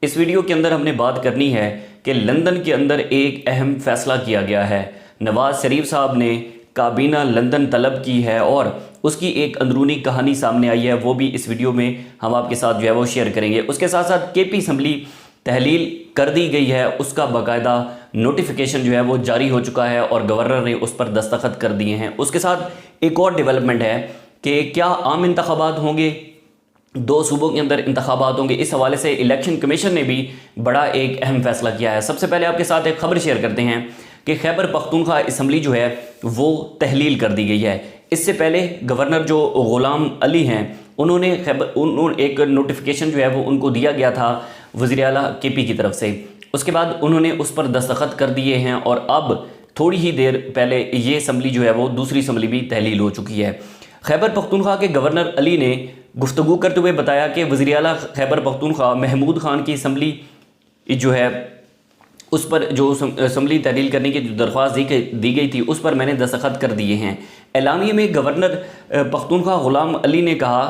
اس video کے اندر ہم نے بات کرنی ہے کہ لندن کے اندر ایک اہم فیصلہ کیا گیا ہے۔ نواز شریف صاحب نے کابینہ لندن طلب کی ہے اور اس کی ایک اندرونی کہانی سامنے آئی ہے، وہ بھی اس ویڈیو میں ہم آپ کے ساتھ جو ہے وہ شیئر کریں گے۔ اس کے ساتھ ساتھ کے پی اسمبلی تحلیل کر دی گئی ہے، اس کا باقاعدہ نوٹیفیکیشن جو ہے وہ جاری ہو چکا ہے اور گورنر نے اس پر دستخط کر دیے ہیں۔ اس کے ساتھ ایک اور ڈیولپمنٹ ہے کہ کیا عام انتخابات ہوں گے، 2 صوبوں کے اندر انتخابات ہوں گے۔ اس حوالے سے الیکشن کمیشن نے بھی بڑا ایک اہم فیصلہ کیا ہے۔ سب سے پہلے آپ کے ساتھ ایک خبر شیئر کرتے ہیں کہ خیبر پختونخوا اسمبلی جو ہے وہ تحلیل کر دی گئی ہے۔ اس سے پہلے گورنر جو غلام علی ہیں انہوں نے ایک نوٹیفیکیشن جو ہے وہ ان کو دیا گیا تھا وزیر اعلیٰ کے پی کی طرف سے، اس کے بعد انہوں نے اس پر دستخط کر دیے ہیں اور اب تھوڑی ہی دیر پہلے یہ اسمبلی جو ہے وہ دوسری اسمبلی بھی تحلیل ہو چکی ہے۔ خیبر پختونخوا کے گورنر علی نے گفتگو کرتے ہوئے بتایا کہ وزیر اعلیٰ خیبر پختونخوا محمود خان کی اسمبلی جو ہے اس پر جو اسمبلی تحلیل کرنے کی جو درخواست دی گئی تھی اس پر میں نے دستخط کر دیے ہیں۔ اعلامیے میں گورنر پختونخوا غلام علی نے کہا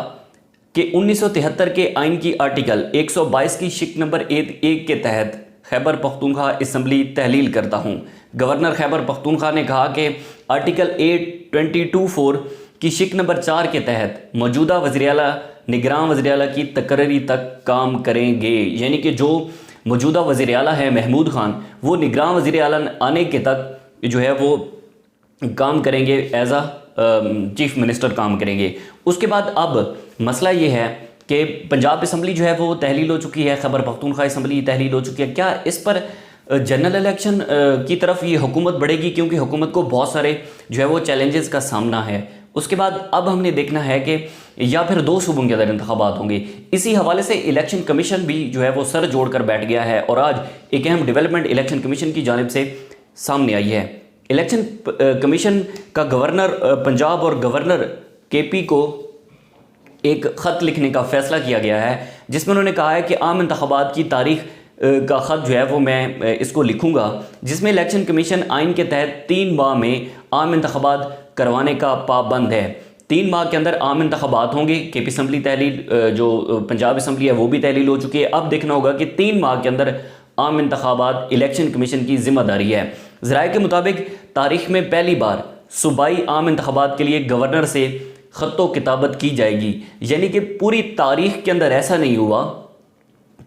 کہ 1973 کے آئین کی آرٹیکل 122 کی شق نمبر 1 کے تحت خیبر پختونخوا اسمبلی تحلیل کرتا ہوں۔ گورنر خیبر پختونخوا نے کہا کہ آرٹیکل 822(4) کی شق نمبر 4 کے تحت موجودہ وزیر اعلیٰ نگراں وزیر اعلیٰ کی تقرری تک کام کریں گے، یعنی کہ جو موجودہ وزیر اعلیٰ ہے محمود خان، وہ نگراں وزیر اعلیٰ آنے کے تک جو ہے وہ کام کریں گے، ایز چیف منسٹر کام کریں گے۔ اس کے بعد اب مسئلہ یہ ہے کہ پنجاب اسمبلی جو ہے وہ تحلیل ہو چکی ہے، خیبر پختونخوا اسمبلی تحلیل ہو چکی ہے۔ کیا اس پر جنرل الیکشن کی طرف یہ حکومت بڑھے گی؟ کیونکہ حکومت کو بہت سارے جو ہے وہ چیلنجز کا سامنا ہے۔ اس کے بعد اب ہم نے دیکھنا ہے کہ یا پھر 2 صوبوں کے اندر انتخابات ہوں گے۔ اسی حوالے سے الیکشن کمیشن بھی جو ہے وہ سر جوڑ کر بیٹھ گیا ہے اور آج ایک اہم ڈیولپمنٹ الیکشن کمیشن کی جانب سے سامنے آئی ہے۔ الیکشن کمیشن کا گورنر پنجاب اور گورنر کے پی کو ایک خط لکھنے کا فیصلہ کیا گیا ہے، جس میں انہوں نے کہا ہے کہ عام انتخابات کی تاریخ کا خط جو ہے وہ میں اس کو لکھوں گا، جس میں الیکشن کمیشن آئین کے تحت 3 ماہ میں عام انتخابات کروانے کا پابند ہے۔ 3 ماہ کے اندر عام انتخابات ہوں گے۔ کے پی اسمبلی تحلیل جو پنجاب اسمبلی ہے وہ بھی تحلیل ہو چکی ہے۔ اب دیکھنا ہوگا کہ 3 ماہ کے اندر عام انتخابات الیکشن کمیشن کی ذمہ داری ہے۔ ذرائع کے مطابق تاریخ میں پہلی بار صوبائی عام انتخابات کے لیے گورنر سے خط و کتابت کی جائے گی، یعنی کہ پوری تاریخ کے اندر ایسا نہیں ہوا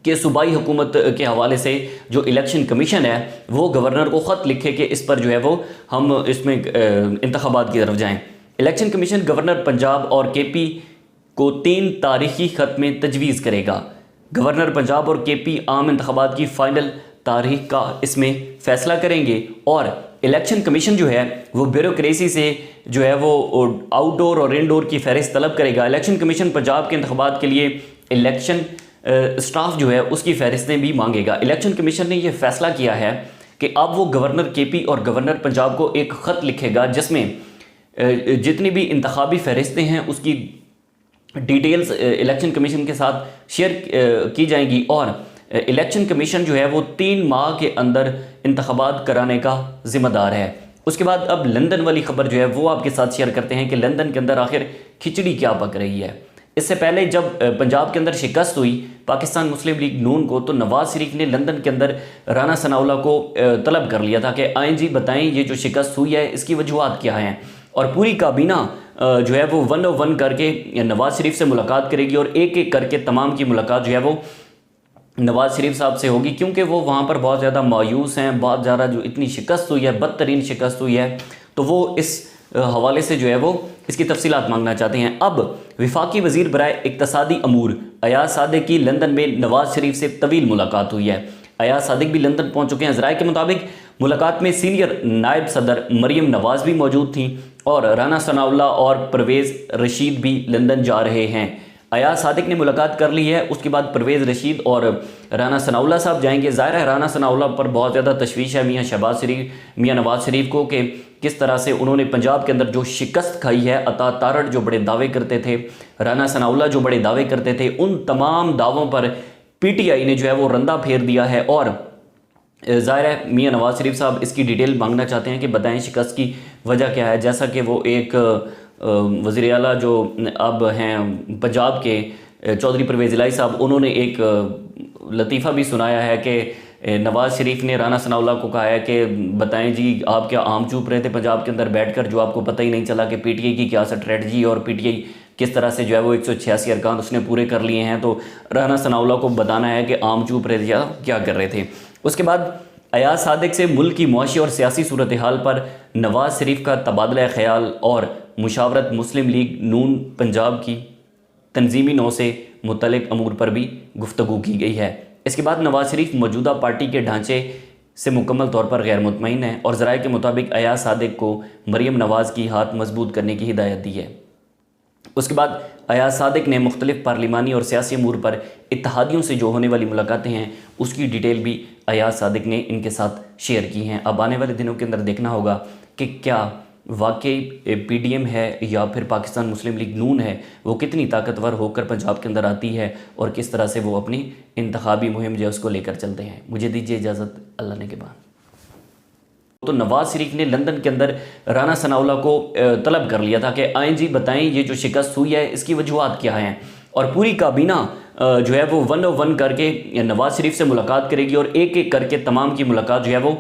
کہ صوبائی حکومت کے حوالے سے جو الیکشن کمیشن ہے وہ گورنر کو خط لکھے کہ اس پر جو ہے وہ ہم اس میں انتخابات کی طرف جائیں۔ الیکشن کمیشن گورنر پنجاب اور کے پی کو 3 تاریخی خط میں تجویز کرے گا۔ گورنر پنجاب اور کے پی عام انتخابات کی فائنل تاریخ کا اس میں فیصلہ کریں گے اور الیکشن کمیشن جو ہے وہ بیوروکریسی سے جو ہے وہ آؤٹ ڈور اور ان ڈور کی فہرست طلب کرے گا۔ الیکشن کمیشن پنجاب کے انتخابات کے لیے الیکشن اسٹاف جو ہے اس کی فہرستیں بھی مانگے گا۔ الیکشن کمیشن نے یہ فیصلہ کیا ہے کہ اب وہ گورنر کے پی اور گورنر پنجاب کو ایک خط لکھے گا جس میں جتنی بھی انتخابی فہرستیں ہیں اس کی ڈیٹیلز الیکشن کمیشن کے ساتھ شیئر کی جائیں گی اور الیکشن کمیشن جو ہے وہ 3 ماہ کے اندر انتخابات کرانے کا ذمہ دار ہے۔ اس کے بعد اب لندن والی خبر جو ہے وہ آپ کے ساتھ شیئر کرتے ہیں کہ لندن کے اندر آخر کھچڑی کیا پک رہی ہے۔ اس سے پہلے جب پنجاب کے اندر شکست ہوئی پاکستان مسلم لیگ نون کو، تو نواز شریف نے لندن کے اندر رانا ثناءاللہ کو طلب کر لیا تھا کہ آئیں جی بتائیں یہ جو شکست ہوئی ہے اس کی وجوہات کیا ہیں، اور پوری کابینہ جو ہے وہ 1 کر کے نواز شریف سے ملاقات کرے گی اور ایک کر کے تمام کی ملاقات جو ہے وہ نواز شریف صاحب سے ہوگی، کیونکہ وہ وہاں پر بہت زیادہ مایوس ہیں، بہت زیادہ جو اتنی شکست ہوئی ہے، بدترین شکست ہوئی ہے، تو وہ اس حوالے سے جو ہے وہ اس کی تفصیلات مانگنا چاہتے ہیں۔ اب وفاقی وزیر برائے اقتصادی امور ایاز صادق کی لندن میں نواز شریف سے طویل ملاقات ہوئی ہے۔ ایاز صادق بھی لندن پہنچ چکے ہیں۔ ذرائع کے مطابق ملاقات میں سینئر نائب صدر مریم نواز بھی موجود تھیں اور رانا ثناءاللہ اور پرویز رشید بھی لندن جا رہے ہیں۔ ایاز صادق نے ملاقات کر لی ہے، اس کے بعد پرویز رشید اور رانا ثناءاللہ صاحب جائیں گے۔ ظاہر ہے رانا ثناءاللہ پر بہت زیادہ تشویش ہے میاں نواز شریف کو کہ کس طرح سے انہوں نے پنجاب کے اندر جو شکست کھائی ہے، عطا تارڑ جو بڑے دعوے کرتے تھے، رانا ثناءاللہ جو بڑے دعوے کرتے تھے، ان تمام دعووں پر پی ٹی آئی نے جو ہے وہ رندہ پھیر دیا ہے اور ظاہر ہے میاں نواز شریف صاحب اس کی ڈیٹیل مانگنا چاہتے ہیں کہ بتائیں شکست کی وجہ کیا ہے، جیسا کہ وہ ایک وزیر اعلیٰ جو اب ہیں پنجاب کے چودھری پرویز الہی صاحب، انہوں نے ایک لطیفہ بھی سنایا ہے کہ نواز شریف نے رانا ثناء اللہ کو کہا ہے کہ بتائیں جی آپ کیا عام چوپ رہے تھے پنجاب کے اندر بیٹھ کر، جو آپ کو پتہ ہی نہیں چلا کہ پی ٹی آئی کی کیا اسٹریٹجی اور پی ٹی آئی کس طرح سے جو ہے وہ 186 ارکان اس نے پورے کر لیے ہیں، تو رانا ثناء اللہ کو بتانا ہے کہ عام چوپ رہے تھے یا کیا کر رہے تھے۔ اس کے بعد ایاز صادق سے ملک کی معاشی اور سیاسی صورتحال پر نواز شریف کا تبادلہ خیال اور مشاورت مسلم لیگ نون پنجاب کی تنظیمی نو سے متعلق امور پر بھی گفتگو کی گئی ہے۔ اس کے بعد نواز شریف موجودہ پارٹی کے ڈھانچے سے مکمل طور پر غیر مطمئن ہے اور ذرائع کے مطابق ایاز صادق کو مریم نواز کی ہاتھ مضبوط کرنے کی ہدایت دی ہے۔ اس کے بعد ایاز صادق نے مختلف پارلیمانی اور سیاسی امور پر اتحادیوں سے جو ہونے والی ملاقاتیں ہیں اس کی ڈیٹیل بھی ایاز صادق نے ان کے ساتھ شیئر کی ہیں۔ اب آنے والے دنوں کے اندر دیکھنا ہوگا کہ کیا واقعی پی ڈی ایم ہے یا پھر پاکستان مسلم لیگ نون ہے، وہ کتنی طاقتور ہو کر پنجاب کے اندر آتی ہے اور کس طرح سے وہ اپنی انتخابی مہم جو ہے اس کو لے کر چلتے ہیں۔ مجھے دیجیے اجازت، اللہ نے کے بعد۔ تو نواز شریف نے لندن کے اندر رانا ثناء اللہ کو طلب کر لیا تھا کہ آئیں جی بتائیں یہ جو شکست ہوئی ہے اس کی وجوہات کیا ہیں، اور پوری کابینہ جو ہے وہ 101 کر کے نواز شریف سے ملاقات کرے گی اور ایک ایک کر کے تمام کی ملاقات جو ہے وہ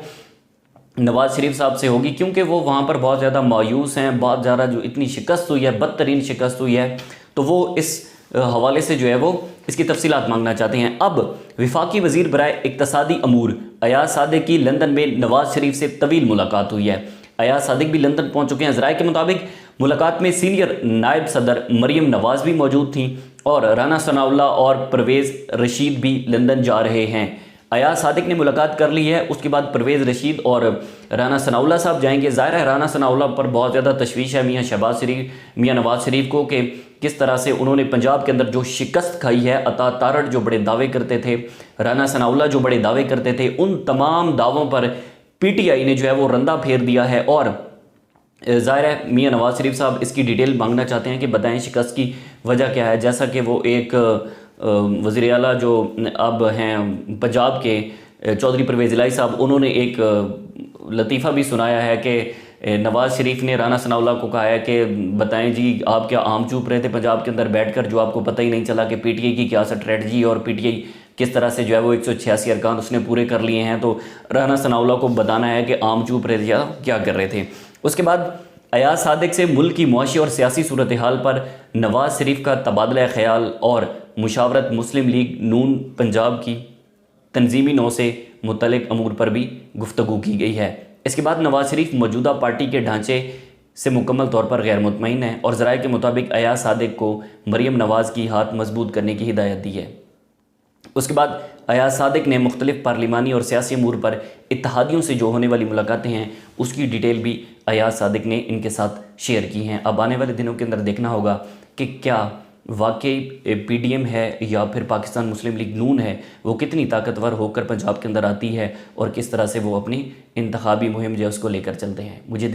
نواز شریف صاحب سے ہوگی، کیونکہ وہ وہاں پر بہت زیادہ مایوس ہیں، بہت زیادہ جو اتنی شکست ہوئی ہے، بدترین شکست ہوئی ہے، تو وہ اس حوالے سے جو ہے وہ اس کی تفصیلات مانگنا چاہتے ہیں۔ اب وفاقی وزیر برائے اقتصادی امور ایاز صادق کی لندن میں نواز شریف سے طویل ملاقات ہوئی ہے۔ ایاز صادق بھی لندن پہنچ چکے ہیں۔ ذرائع کے مطابق ملاقات میں سینئر نائب صدر مریم نواز بھی موجود تھیں اور رانا ثناء اللہ اور پرویز رشید بھی لندن جا رہے ہیں۔ ایاز صادق نے ملاقات کر لی ہے، اس کے بعد پرویز رشید اور رانا ثناء اللہ صاحب جائیں گے۔ ظاہر ہے رانا ثناء اللہ پر بہت زیادہ تشویش ہے میاں نواز شریف کو کہ کس طرح سے انہوں نے پنجاب کے اندر جو شکست کھائی ہے، عطا تارڑ جو بڑے دعوے کرتے تھے، رانا ثناء اللہ جو بڑے دعوے کرتے تھے، ان تمام دعووں پر پی ٹی آئی نے جو ہے وہ رندہ پھیر دیا ہے، اور ظاہر ہے میاں نواز شریف صاحب اس کی ڈیٹیل مانگنا چاہتے ہیں کہ بتائیں شکست کی وجہ کیا ہے۔ جیسا کہ وہ ایک وزیر اعلیٰ جو اب ہیں پنجاب کے چودھری پرویز الہی صاحب، انہوں نے ایک لطیفہ بھی سنایا ہے کہ نواز شریف نے رانا ثناء اللہ کو کہا ہے کہ بتائیں جی آپ کیا عام چوپ رہے تھے پنجاب کے اندر بیٹھ کر، جو آپ کو پتہ ہی نہیں چلا کہ پی ٹی آئی کی کیا اسٹریٹجی اور پی ٹی آئی کس طرح سے جو ہے وہ 186 ارکان اس نے پورے کر لیے ہیں، تو رانا ثناء اللہ کو بتانا ہے کہ عام چوپ رہے تھے یا کیا کر رہے تھے۔ اس کے بعد ایاز صادق سے ملک کی معاشی اور سیاسی صورتحال پر نواز شریف کا تبادلہ خیال اور مشاورت مسلم لیگ نون پنجاب کی تنظیمی نو سے متعلق امور پر بھی گفتگو کی گئی ہے۔ اس کے بعد نواز شریف موجودہ پارٹی کے ڈھانچے سے مکمل طور پر غیر مطمئن ہے اور ذرائع کے مطابق ایاز صادق کو مریم نواز کی ہاتھ مضبوط کرنے کی ہدایت دی ہے۔ اس کے بعد ایاز صادق نے مختلف پارلیمانی اور سیاسی امور پر اتحادیوں سے جو ہونے والی ملاقاتیں ہیں اس کی ڈیٹیل بھی ایاز صادق نے ان کے ساتھ شیئر کی ہیں۔ اب آنے والے دنوں کے اندر دیکھنا ہوگا کہ کیا واقعی پی ڈی ایم ہے یا پھر پاکستان مسلم لیگ نون ہے، وہ کتنی طاقتور ہو کر پنجاب کے اندر آتی ہے اور کس طرح سے وہ اپنی انتخابی مہم جو ہے اس کو لے کر چلتے ہیں۔ مجھے